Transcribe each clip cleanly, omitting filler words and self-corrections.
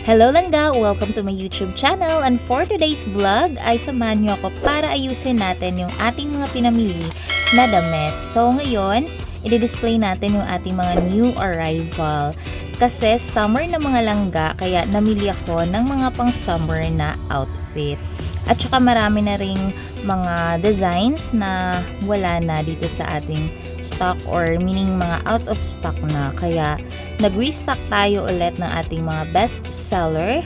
Hello langga! Welcome to my YouTube channel, and for today's vlog ay samahan niyo ako para ayusin natin yung ating mga pinamili na damit. So ngayon, i-display natin yung ating mga new arrival. Kasi summer na mga langga, kaya namili ako ng mga pang summer na outfit. At saka marami na ring mga designs na wala na dito sa ating stock, or meaning mga out of stock na. Kaya nag-restock tayo ulit ng ating mga best seller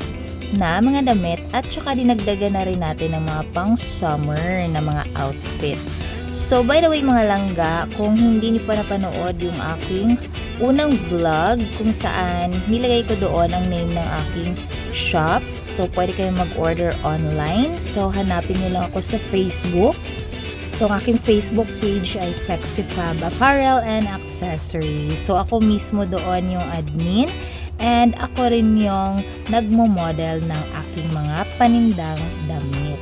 na mga damit, at saka dinagdagan na rin natin ng mga pang summer na mga outfit. So by the way mga langga, kung hindi niyo pa napanood yung aking unang vlog kung saan nilagay ko doon ang name ng aking shop, so pwede kayong mag-order online. So hanapin niyo lang ako sa Facebook. So ang aking Facebook page ay Sexy Fab Apparel and Accessories. So ako mismo doon yung admin, and ako rin yung nagmo-model ng aking mga panindang damit.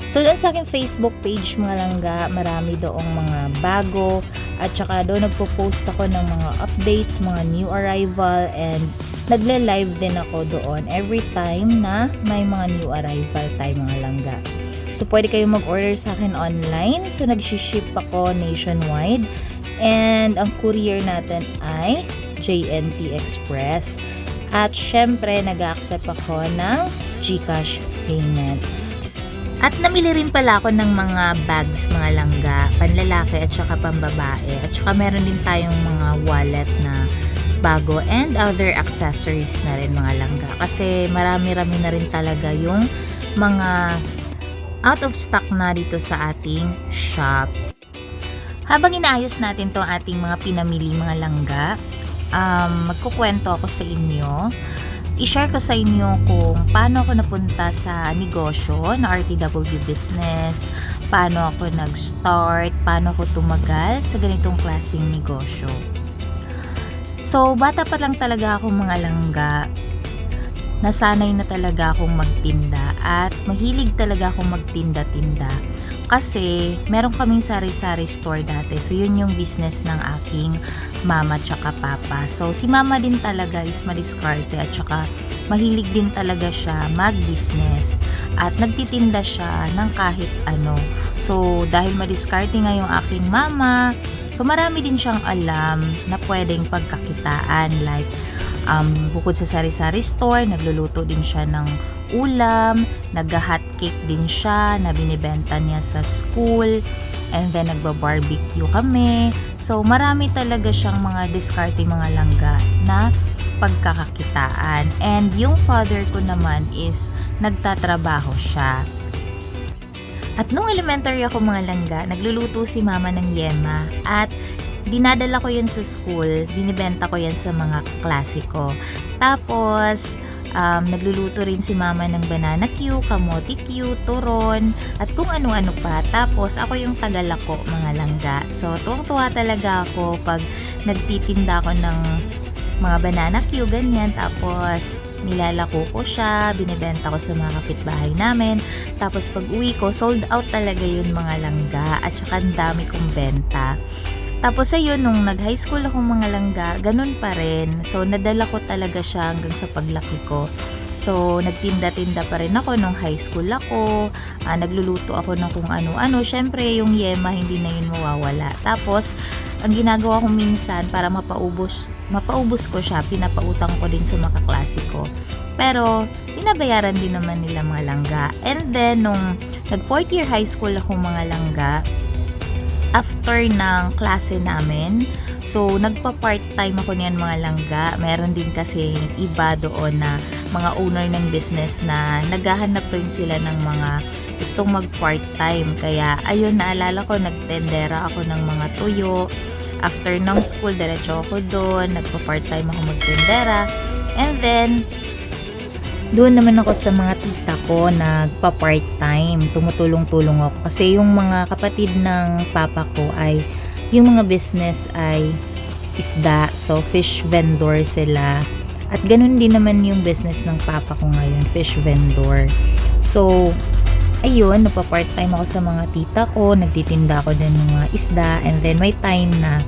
So doon sa aking Facebook page mga langga, marami doong mga bago, at saka doon nagpo-post ako ng mga updates, mga new arrival, and nagle-live din ako doon every time na may mga new arrival tayo mga langga. So pwede kayong mag-order sa akin online. So nag-ship ako nationwide, and ang courier natin ay JNT Express. At syempre nag-accept ako ng GCash payment. At namili rin pala ako ng mga bags mga langga, panlalaki at saka pambabae. At saka meron din tayong mga wallet na bago, and other accessories na rin mga langga. Kasi marami-rami na rin talaga yung mga out of stock na dito sa ating shop. Habang inaayos natin to ating mga pinamili mga langga, magkukwento ako sa inyo. I-share ko sa inyo kung paano ako napunta sa negosyo na RTW business, paano ako nag-start, paano ako tumagal sa ganitong klaseng negosyo. So, bata pa lang talaga ako mga langga, nasanay na talaga akong magtinda, at mahilig talaga akong magtinda-tinda. Kasi meron kaming sari-sari store dati. So yun yung business ng aking mama tsaka papa. So si mama din talaga is madiskarte, at tsaka mahilig din talaga siya mag-business. At nagtitinda siya ng kahit ano. So dahil madiskarte nga yung aking mama, so marami din siyang alam na pwedeng pagkakitaan. Like bukod sa sari-sari store, nagluluto din siya ng ulam, nag-hot cake din siya na binibenta niya sa school, and then nagba-barbecue kami. So marami talaga siyang mga diskarte mga langga na pagkakakitaan. And yung father ko naman is nagtatrabaho siya. At nung elementary ako mga langga, nagluluto si mama ng yema, at dinadala ko yun sa school, binibenta ko yan sa mga klase ko. Tapos nagluluto rin si mama ng banana Q, kamote Q, turon, at kung ano-ano pa. Tapos ako yung tagalako mga langga. So tuwang-tuwa talaga ako pag nagtitinda ako ng mga banana Q, ganyan. Tapos nilalako ko siya, binibenta ko sa mga kapitbahay namin. Tapos pag uwi ko, sold out talaga yun mga langga, at saka ang dami kong benta. Tapos ayun, nung nag-high school ako mga langga, ganun pa rin. So nadala ko talaga siya hanggang sa paglaki ko. So nagtinda-tinda pa rin ako nung high school ako. Nagluluto ako ng kung ano-ano. Syempre yung yema hindi na yun mawawala. Tapos ang ginagawa ko minsan para mapaubos ko siya, pinapautang ko din sa mga kaklase ko. Pero binabayaran din naman nila mga langga. And then nung nag 4th year high school ako mga langga, after ng klase namin, so nagpa-part-time ako niyan mga langga. Meron din kasi iba doon na mga owner ng business na naghahanap rin sila ng mga gustong mag-part-time. Kaya ayun, naalala ko, nagtendera ako ng mga tuyo. After ng school, diretso ako doon, nagpa-part-time ako magtendera. And then doon naman ako sa mga tita ko nagpa-part-time, tumutulong-tulong ako. Kasi yung mga kapatid ng papa ko ay, yung mga business ay isda, so fish vendor sila. At ganun din naman yung business ng papa ko ngayon, fish vendor. So, ayun, nagpa-part-time ako sa mga tita ko, nagtitinda ako din ng mga isda, and then may time na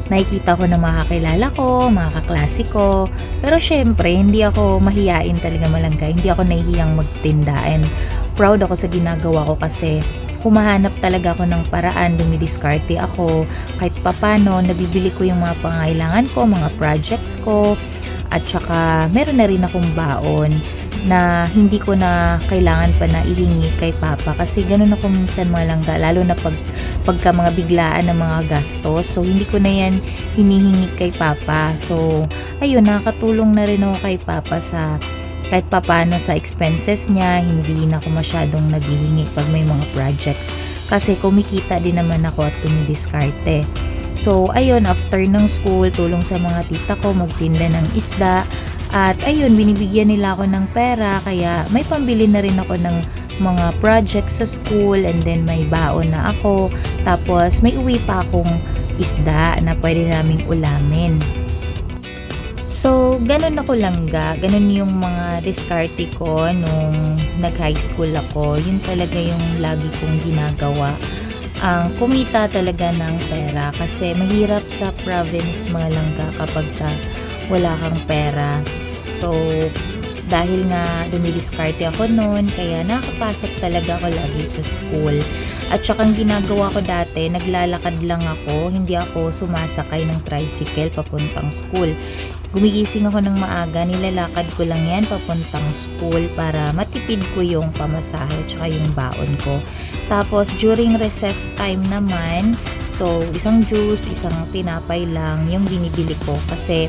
nakikita ko ng mga kakilala ko, mga kaklase ko. Pero syempre, hindi ako mahiyain talaga malangga. Hindi ako nahihiyang magtinda and proud ako sa ginagawa ko kasi humahanap talaga ako ng paraan, dumidiskarte ako. Kahit papano, nabibili ko yung mga pangailangan ko, mga projects ko. At saka, meron na rin akong baon na hindi ko na kailangan pa na ihingi kay Papa kasi ganun ako minsan mga langga, lalo na pagka mga biglaan ng mga gastos, so hindi ko na yan hinihingi kay Papa. So ayun, nakakatulong na rin ako kay Papa sa kahit papano sa expenses niya, hindi na ako masyadong naghihingi pag may mga projects kasi kumikita din naman ako at tumidiskarte. So ayun, after ng school, tulong sa mga tita ko magtinda ng isda. At ayun, binibigyan nila ako ng pera kaya may pambili na rin ako ng mga projects sa school and then may baon na ako. Tapos may uwi pa akong isda na pwede naming ulamin. So, ganun ako langga. Ganun yung mga diskarte ko nung nag-high school ako. Yun talaga yung lagi kong ginagawa. Ang kumita talaga ng pera kasi mahirap sa province mga langga kapag wala kang pera. So, dahil nga dumidiskarte ako noon, kaya nakapasok talaga ako lagi sa school. At saka ang ginagawa ko dati, naglalakad lang ako, hindi ako sumasakay ng tricycle papuntang school. Gumigising ako ng maaga, nilalakad ko lang yan papuntang school para matipid ko yung pamasahe at saka yung baon ko. Tapos, during recess time naman, so isang juice, isang tinapay lang yung binibili ko kasi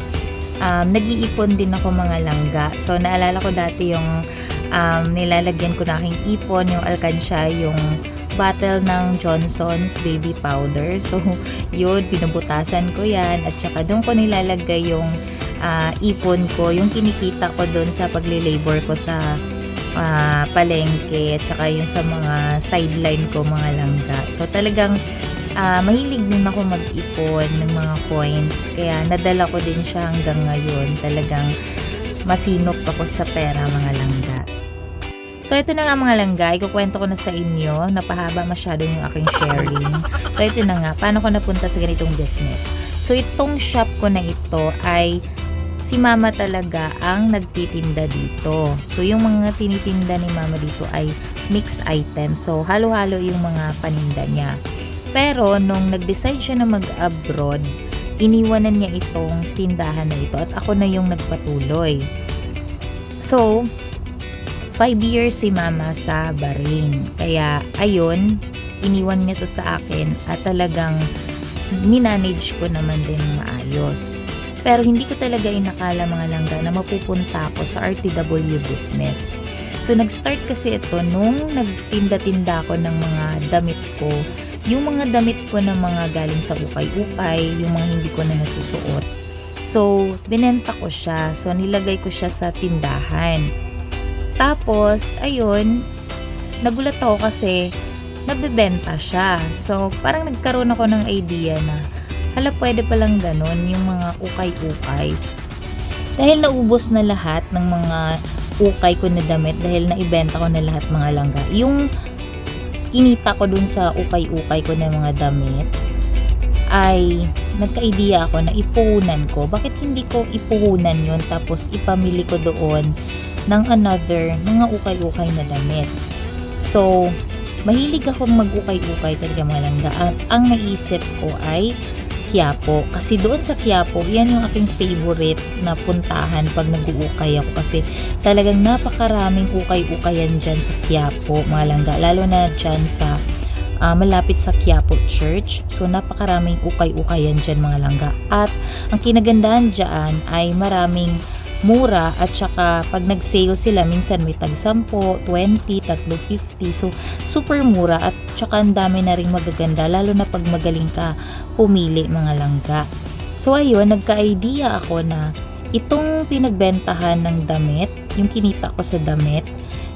nag-iipon din ako mga langga. So, naalala ko dati yung nilalagyan ko na aking ipon, yung alkansya, yung bottle ng Johnson's baby powder. So, yun, pinubutasan ko yan. At saka doon ko nilalagay yung ipon ko, yung kinikita ko doon sa pagle-labor ko sa palengke. At saka yung sa mga sideline ko, mga langga. So, talagang mahilig din ako mag-ipon ng mga coins, kaya nadala ko din siya hanggang ngayon. Talagang masinop ako sa pera mga langga. So ito na nga mga langga, ikukwento ko na sa inyo, napahaba masyado yung aking sharing. So ito na nga, paano ko napunta sa ganitong business. So itong shop ko na ito ay si Mama talaga ang nagtitinda dito. So yung mga tinitinda ni Mama dito ay mixed items. So halo-halo yung mga paninda niya. Pero nung nag-decide siya na mag-abroad, iniwanan niya itong tindahan na ito at ako na yung nagpatuloy. So, 5 years si Mama sa Bahrain. Kaya, ayun, iniwan niya to sa akin at talagang minanage ko naman din maayos. Pero hindi ko talaga inakala mga langga na mapupunta ako sa RTW business. So, nag-start kasi ito nung nagtinda-tinda ako ng mga damit ko. Yung mga damit ko na mga galing sa ukay-ukay, yung mga hindi ko na nasusuot. So, binenta ko siya. So, nilagay ko siya sa tindahan. Tapos, ayun, nagulat ako kasi nabebenta siya. So, parang nagkaroon ako ng idea na, hala, pwede palang ganun yung mga ukay-ukay. Dahil naubos na lahat ng mga ukay ko na damit, dahil naibenta ko na lahat mga langga. Yung kinita ko dun sa ukay-ukay ko na mga damit ay nagka-idea ako na ipuhunan ko. Bakit hindi ko ipuhunan yon tapos ipamili ko doon ng another mga ukay-ukay na damit. So, mahilig akong mag-ukay-ukay talaga mga langga. Ang naisip ko ay Quiapo. Kasi doon sa Quiapo, yan yung aking favorite na puntahan pag nag-uukay ako. Kasi talagang napakaraming ukay-ukayan dyan sa Quiapo, mga langga. Lalo na dyan sa malapit sa Quiapo Church. So, napakaraming ukay-ukayan dyan, mga langga. At ang kinagandahan dyan ay maraming mura at saka pag nag-sale sila minsan may tag 10, 20, 350. So super mura at saka ang dami na ring magaganda lalo na pag magaling ka pumili mga langga. So ayun, nagka-idea ako na itong pinagbentahan ng damit, yung kinita ko sa damit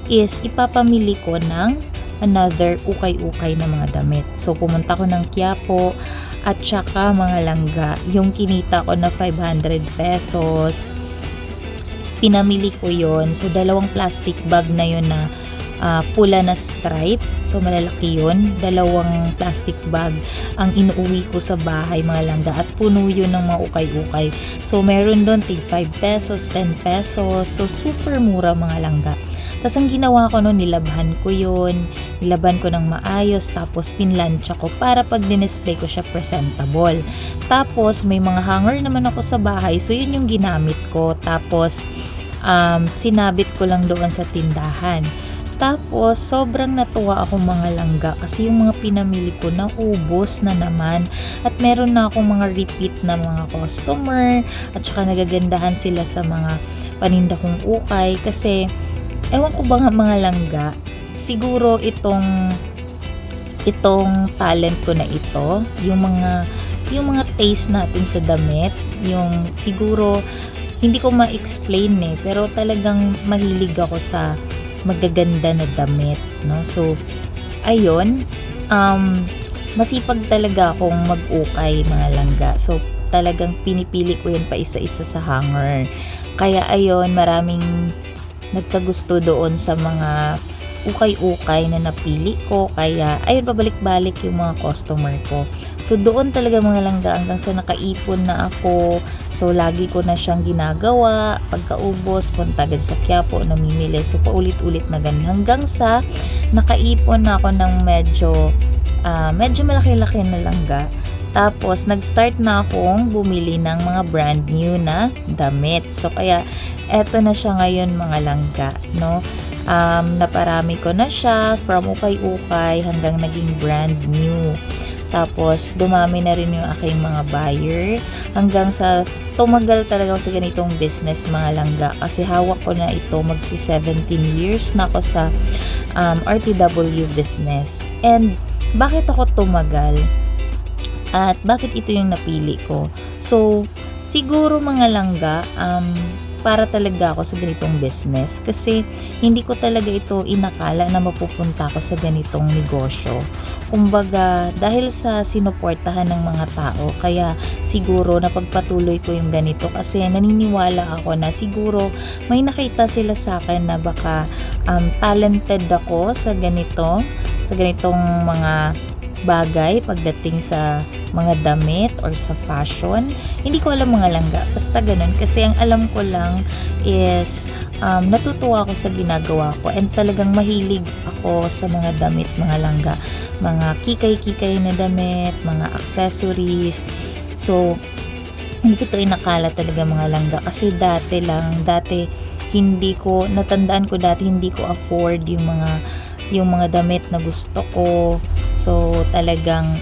is ipapamili ko ng another ukay-ukay na mga damit. So pumunta ko ng Quiapo at saka mga langga, yung kinita ko na 500 pesos pinamili ko yon. So, 2 plastic bag na yon na pula na stripe. So malalaki yun. 2 plastic bag ang inuuwi ko sa bahay mga langga at puno yun ng mga ukay-ukay. So meron doon tig 5 pesos, 10 pesos. So super mura mga langga. Tapos ang ginawa ko noon, nilabhan ko yun, nilaban ko ng maayos, tapos pinlansya ko para pag dinisplay ko siya presentable. Tapos may mga hanger naman ako sa bahay, so yun yung ginamit ko. Tapos sinabit ko lang doon sa tindahan. Tapos sobrang natuwa ako mga langga kasi yung mga pinamili ko naubos na naman at meron na akong mga repeat na mga customer at saka nagagandahan sila sa mga paninda kong ukay kasi ewan ko ba nga mga langga, siguro itong talent ko na ito, yung mga taste natin sa damit, yung siguro hindi ko ma-explain pero talagang mahilig ako sa magaganda na damit, no? So ayun, masipag talaga akong mag-ukay mga langga. So talagang pinipili ko yan pa isa-isa sa hanger. Kaya ayun, maraming nagkagusto doon sa mga ukay-ukay na napili ko. Kaya ayun, pabalik-balik yung mga customer ko. So doon talaga mga langga hanggang sa nakaipon na ako. So lagi ko na siyang ginagawa. Pagkaubos, punta agad sa Quiapo, namimili. So paulit-ulit na ganun. Hanggang sa nakaipon na ako ng medyo malaki-laki na langga. Tapos nag-start na akong bumili ng mga brand new na damit. So kaya eto na siya ngayon mga langga, no? Naparami ko na siya from ukay-ukay hanggang naging brand new. Tapos dumami na rin yung aking mga buyer hanggang sa tumagal talaga ako sa ganitong business mga langga kasi hawak ko na ito magsi 17 years na ako sa RTW business. And bakit ako tumagal? At bakit ito yung napili ko? So siguro mga langga, para talaga ako sa ganitong business kasi hindi ko talaga ito inakala na mapupunta ako sa ganitong negosyo. Kumbaga, dahil sa sinuportahan ng mga tao, kaya siguro napagpatuloy ko yung ganito kasi naniniwala ako na siguro may nakita sila sa akin na baka talented ako sa ganitong mga bagay pagdating sa mga damit or sa fashion. Hindi ko alam mga langga, basta ganun kasi ang alam ko lang is natutuwa ako sa ginagawa ko and talagang mahilig ako sa mga damit mga langga, mga kikay-kikay na damit, mga accessories. So hindi ko ito inakala talaga mga langga kasi dati hindi ko afford yung mga damit na gusto ko. So talagang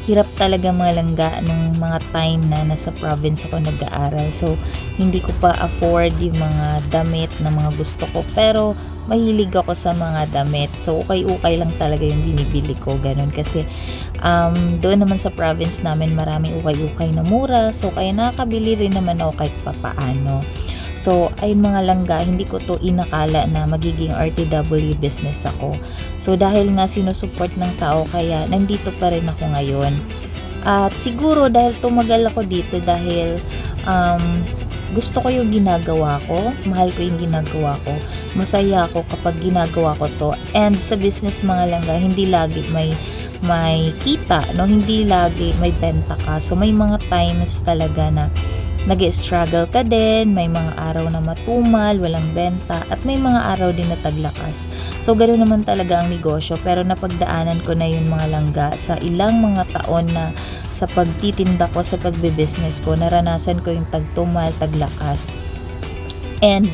hirap talaga mga langga nung mga time na nasa province ako nag-aaral. So hindi ko pa afford yung mga damit na mga gusto ko, pero mahilig ako sa mga damit. So ukay-ukay lang talaga yung binibili ko, ganun kasi doon naman sa province namin maraming ukay-ukay na mura, so kaya nakakabili rin naman ako kahit papaano. So ay mga langga, hindi ko to inakala na magiging RTW business ako. So dahil nga sinusuport ng tao, kaya nandito pa rin ako ngayon. At siguro dahil tumagal ako dito dahil gusto ko yung ginagawa ko, mahal ko yung ginagawa ko, masaya ako kapag ginagawa ko to. And sa business mga langga, hindi lagi may kita, no? Hindi lagi may benta ka. So may mga times talaga na nag-struggle ka din, may mga araw na matumal, walang benta, at may mga araw din na taglakas. So ganoon naman talaga ang negosyo, pero napagdaanan ko na yun mga langga sa ilang mga taon na sa pagtitinda ko, sa pagbe-business ko, naranasan ko yung tagtumal, taglakas. And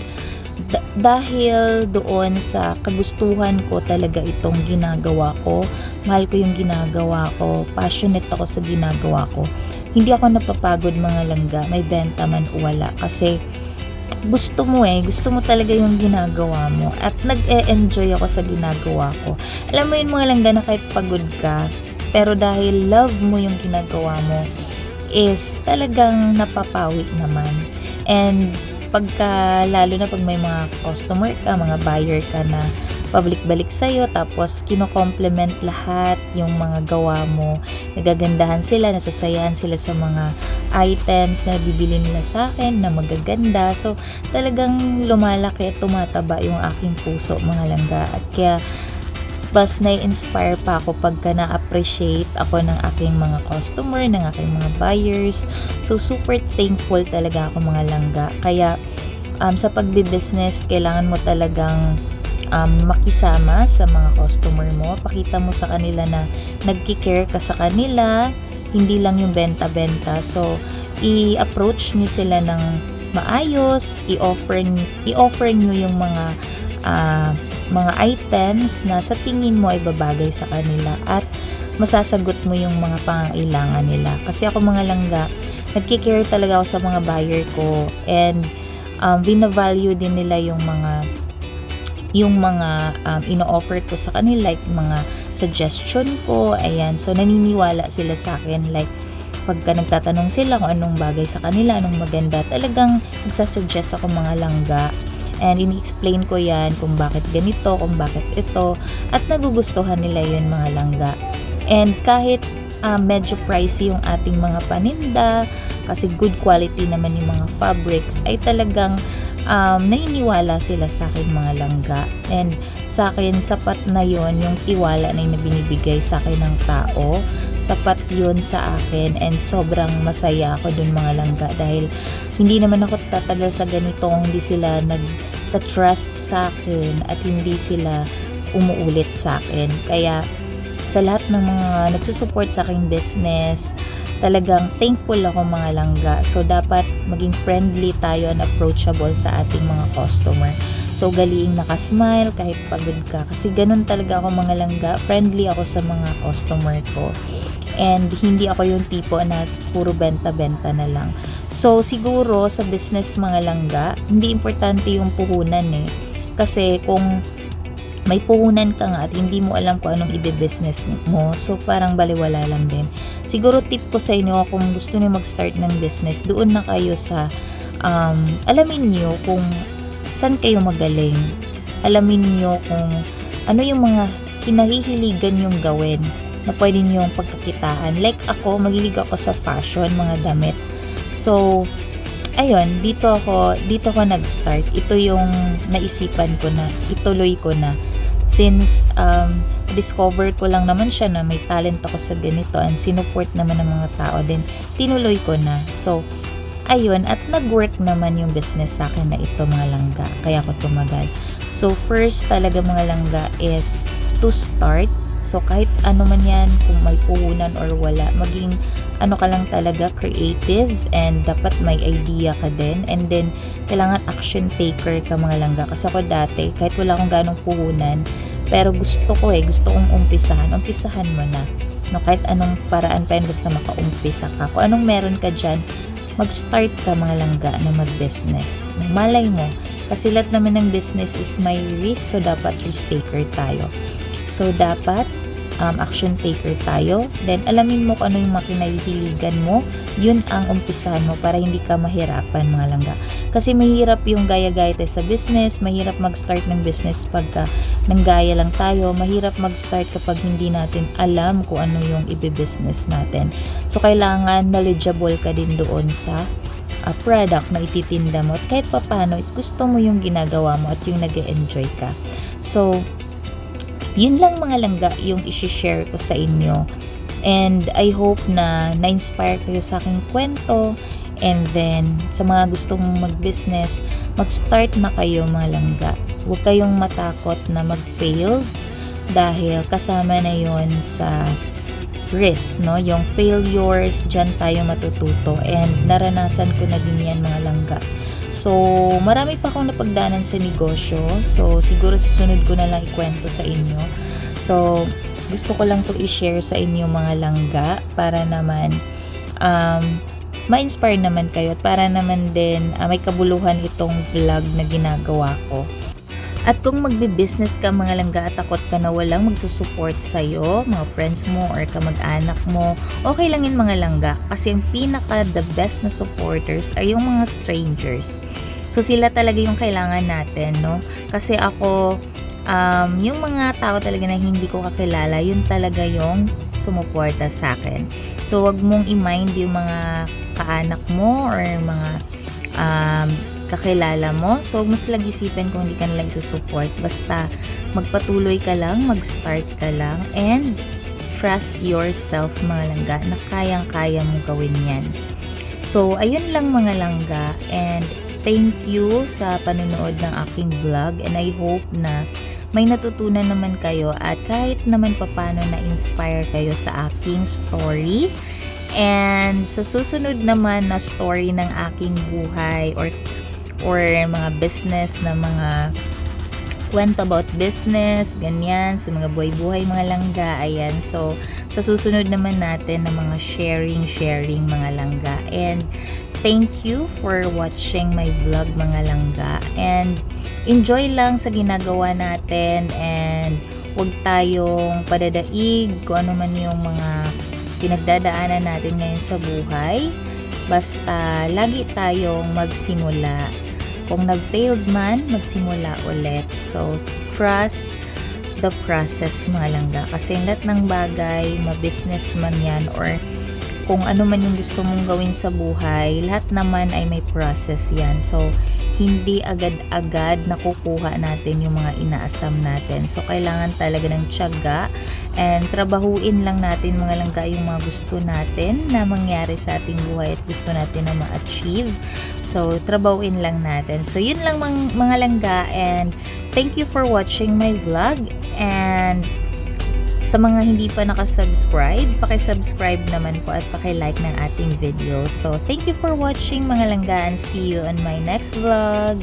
dahil doon sa kagustuhan ko talaga itong ginagawa ko, mahal ko yung ginagawa ko, passionate ako sa ginagawa ko, hindi ako napapagod mga langga, may benta man o wala, kasi gusto mo talaga yung ginagawa mo at nag-e-enjoy ako sa ginagawa ko. Alam mo yun mga langga na kahit pagod ka, pero dahil love mo yung ginagawa mo, is talagang napapawi naman. And lalo na pag may mga customer ka, mga buyer ka na pabalik-balik sa'yo, tapos kino-compliment lahat yung mga gawa mo. Nagagandahan sila, nasasayahan sila sa mga items na bibili nila sa akin na magaganda. So, talagang lumalaki at tumataba yung aking puso, mga langga. At kaya, mas nai-inspire pa ako pagka na-appreciate ako ng aking mga customer, ng aking mga buyers. So, super thankful talaga ako, mga langga. Kaya, sa pagbi-business, kailangan mo talagang makisama sa mga customer mo. Pakita mo sa kanila na nagki-care ka sa kanila, hindi lang yung benta-benta. So, i-approach niyo sila ng maayos, i-offer niyo yung mga items na sa tingin mo ay babagay sa kanila at masasagot mo yung mga pangangailangan nila. Kasi ako, mga langga, nagki-care talaga ako sa mga buyer ko, and bina-value din nila yung mga ino-offer ko sa kanila, like mga suggestion ko, ayan. So, naniniwala sila sa akin, like pagka nagtatanong sila kung anong bagay sa kanila, anong maganda, talagang nagsasuggest ako, mga langga. And ini-explain ko yan kung bakit ganito, kung bakit ito, at nagugustuhan nila yun, mga langga. And kahit medyo pricey yung ating mga paninda, kasi good quality naman yung mga fabrics, ay talagang naniniwala sila sa akin, mga langga. And sa akin, sapat na yon yung tiwala na yung binibigay sa akin ng tao. Sapat yun sa akin, and sobrang masaya ako dun, mga langga, dahil hindi naman ako tatagal sa ganito kung hindi sila nag-trust sa akin at hindi sila umuulit sa akin. Kaya sa lahat ng mga nagsusupport sa aking business, talagang thankful ako, mga langga. So, dapat maging friendly tayo and approachable sa ating mga customer. So, galing nakasmile kahit pagod ka. Kasi ganun talaga ako, mga langga. Friendly ako sa mga customer ko. And hindi ako yung tipo na puro benta-benta na lang. So, siguro sa business, mga langga, hindi importante yung puhunan eh. Kasi kung may puhunan ka nga at hindi mo alam kung anong i-business mo, so parang baliwala lang din. Siguro tip ko sa inyo, kung gusto niyo mag-start ng business, doon na kayo sa alamin niyo kung saan kayo magaling. Alamin niyo kung ano yung mga kinahihiligan yung gawin na pwede niyong pagkakitaan. Like ako, mahilig ako sa fashion, mga damit. So, ayun, dito ako nag-start. Ito yung naisipan ko na, ituloy ko na. Since discover ko lang naman siya na may talent ako sa ganito, and sinuport naman ng mga tao din, tinuloy ko na. So, ayun, at nag-work naman yung business sa akin na ito, mga langga. Kaya ako tumagal. So, first talaga, mga langga, is to start. So, kahit ano man yan, kung may puhunan or wala, maging ka lang talaga, creative, and dapat may idea ka din, and then kailangan action taker ka, mga langga. Kasi ako dati, kahit wala akong ganong puhunan, pero gusto kong umpisahan mo na, no, kahit anong paraan pa yun, basta makaumpisa ka. Kung anong meron ka dyan, mag-start ka, mga langga, na mag-business. Malay mo, kasi lahat naman ng business is may risk, so dapat risk taker tayo. So, dapat action taker tayo. Then, alamin mo kung ano yung makinahihiligan mo. Yun ang umpisahan mo para hindi ka mahirapan, mga langga. Kasi mahirap yung gaya-gaya tayo sa business. Mahirap mag-start ng business pagka nanggaya lang tayo. Mahirap mag-start kapag hindi natin alam kung ano yung i-business natin. So, kailangan knowledgeable ka din doon sa product na ititinda mo. At kahit papano is gusto mo yung ginagawa mo at yung nag-e-enjoy ka. So, yun lang, mga langga, yung isi-share ko sa inyo. And I hope na na-inspire kayo sa aking kwento. And then, sa mga gustong mag-business, mag-start na kayo, mga langga. Huwag kayong matakot na mag-fail dahil kasama na yon sa risk, no? Yung failures, dyan tayo matututo. And naranasan ko na din yan, mga langga. So, marami pa akong napagdanan sa negosyo. So, siguro susunod ko na lang ikwento sa inyo. So, gusto ko lang to i-share sa inyo, mga langga, para naman ma-inspire naman kayo at para naman din may kabuluhan itong vlog na ginagawa ko. At kung magbi-business ka, mga langga, at takot ka na walang magsusupport sa'yo, mga friends mo or kamag-anak mo, okay lang yun, mga langga. Kasi yung the best na supporters ay yung mga strangers. So, sila talaga yung kailangan natin, no? Kasi ako, yung mga tao talaga na hindi ko kakilala, yun talaga yung sumuporta sa akin. So, wag mong i-mind yung mga kaanak mo or mga kakilala mo. So, mas lang isipin kung hindi ka nila isusupport. Basta, magpatuloy ka lang, mag-start ka lang, and trust yourself mga langga na kayang-kaya mo gawin yan. So, ayun lang mga langga, and thank you sa panonood ng aking vlog, and I hope na may natutunan naman kayo at kahit naman papano na-inspire kayo sa aking story. And sa susunod naman na story ng aking buhay or mga business na mga kwento about business, ganyan, sa mga buhay-buhay mga langga, ayan. So, sa susunod naman natin na mga sharing mga langga. And thank you for watching my vlog mga langga. And enjoy lang sa ginagawa natin, and huwag tayong padadaig kung ano man yung mga pinagdadaanan natin ngayon sa buhay. Basta lagi tayong magsimula. Kung nag-failed man, magsimula ulit. So, trust the process mga langga. Kasi lahat ng bagay, ma-business man yan or kung ano man yung gusto mong gawin sa buhay, lahat naman ay may process yan. So, hindi agad-agad nakukuha natin yung mga inaasam natin. So, kailangan talaga ng tiyaga and trabahuin lang natin mga langga yung mga gusto natin na mangyari sa ating buhay at gusto natin na ma-achieve. So, trabahuin lang natin. So, yun lang mga langga, and thank you for watching my vlog. And sa mga hindi pa nakasubscribe, pakisubscribe naman po at pakilike ng ating video. So, thank you for watching mga langga, and see you on my next vlog.